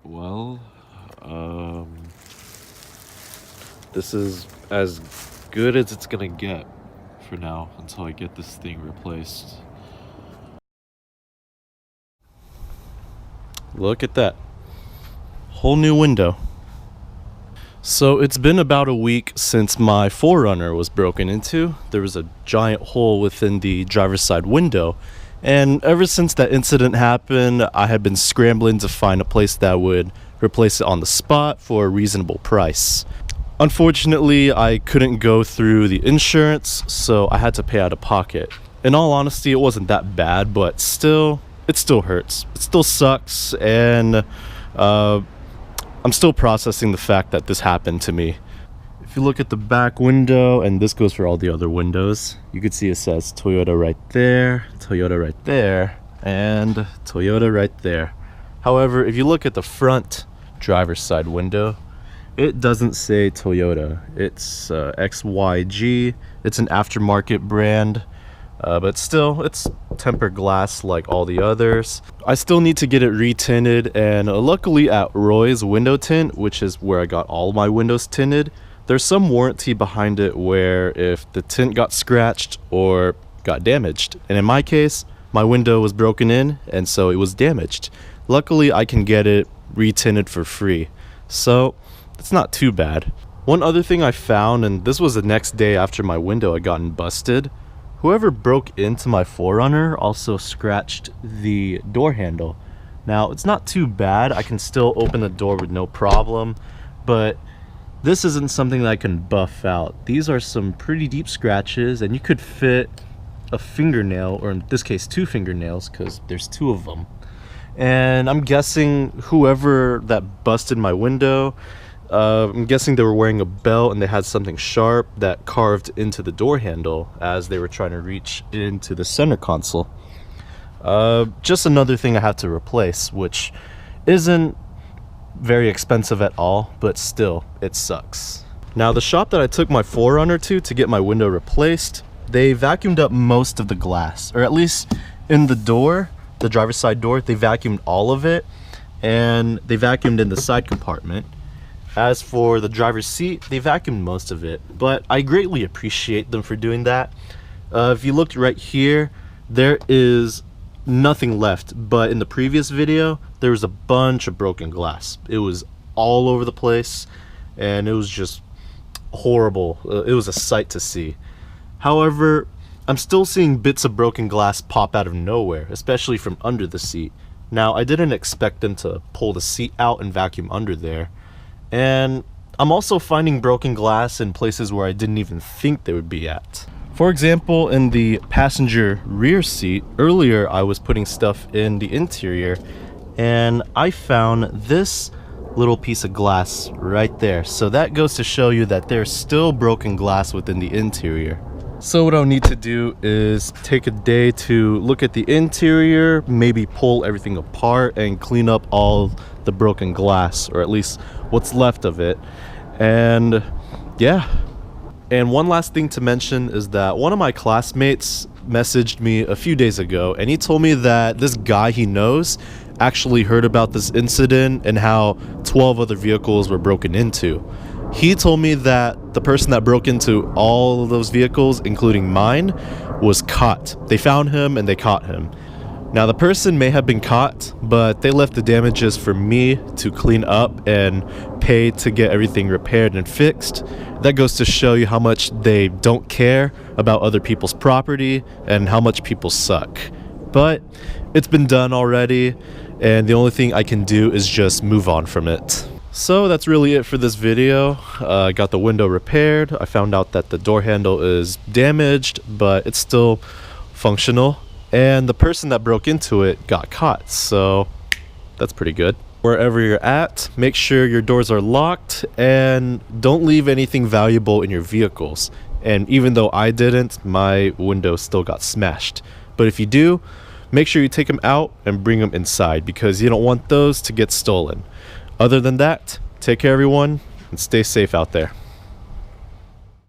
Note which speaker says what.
Speaker 1: Well, this is as good as it's gonna get for now until I get this thing replaced.
Speaker 2: Look at that. Whole new window. So it's been about a week since my 4Runner was broken into. There was a giant hole within the driver's side window. And ever since that incident happened, I had been scrambling to find a place that would replace it on the spot for a reasonable price. Unfortunately, I couldn't go through the insurance, so I had to pay out of pocket. In all honesty, it wasn't that bad, but still, it still hurts. It still sucks, and I'm still processing the fact that this happened to me. If you look at the back window, and this goes for all the other windows, you can see it says Toyota right there, and Toyota right there. However, if you look at the front driver's side window, it doesn't say Toyota. It's XYG. It's an aftermarket brand, but still, it's tempered glass like all the others. I still need to get it retinted, and luckily at Roy's Window Tint, which is where I got all my windows tinted, there's some warranty behind it where if the tint got scratched or got damaged, and in my case, my window was broken in and so it was damaged. Luckily, I can get it retinted for free, so it's not too bad. One other thing I found, and this was the next day after my window had gotten busted, whoever broke into my 4Runner also scratched the door handle. Now, it's not too bad. I can still open the door with no problem, but this isn't something that I can buff out. These are some pretty deep scratches, and you could fit a fingernail, or in this case, 2 fingernails, because there's 2 of them. And I'm guessing whoever that busted my window, I'm guessing they were wearing a belt and they had something sharp that carved into the door handle as they were trying to reach into the center console. Just another thing I have to replace, which isn't very expensive at all, but still, it sucks. Now, the shop that I took my 4Runner to get my window replaced, they vacuumed up most of the glass, or at least in the door, the driver's side door, they vacuumed all of it, and they vacuumed in the side compartment. As for the driver's seat, they vacuumed most of it, but I greatly appreciate them for doing that. If you looked right here, there is nothing left, but in the previous video, there was a bunch of broken glass. It was all over the place, and it was just horrible. It was a sight to see. However, I'm still seeing bits of broken glass pop out of nowhere, especially from under the seat. Now, I didn't expect them to pull the seat out and vacuum under there. And I'm also finding broken glass in places where I didn't even think they would be at. For example, in the passenger rear seat, earlier I was putting stuff in the interior, and I found this little piece of glass right there. So that goes to show you that there's still broken glass within the interior. So what I'll need to do is take a day to look at the interior, maybe pull everything apart and clean up all the broken glass, or at least what's left of it. And yeah. And one last thing to mention is that one of my classmates messaged me a few days ago, and he told me that this guy he knows actually heard about this incident and how 12 other vehicles were broken into. He told me that the person that broke into all of those vehicles, including mine, was caught. They found him and they caught him. Now, the person may have been caught, but they left the damages for me to clean up and pay to get everything repaired and fixed. That goes to show you how much they don't care about other people's property and how much people suck. But it's been done already, and the only thing I can do is just move on from it. So that's really it for this video. I got the window repaired. I found out that the door handle is damaged, but it's still functional. And the person that broke into it got caught, so that's pretty good. Wherever you're at, make sure your doors are locked and don't leave anything valuable in your vehicles. And even though I didn't, my window still got smashed. But if you do, make sure you take them out and bring them inside, because you don't want those to get stolen. Other than that, take care everyone and stay safe out there.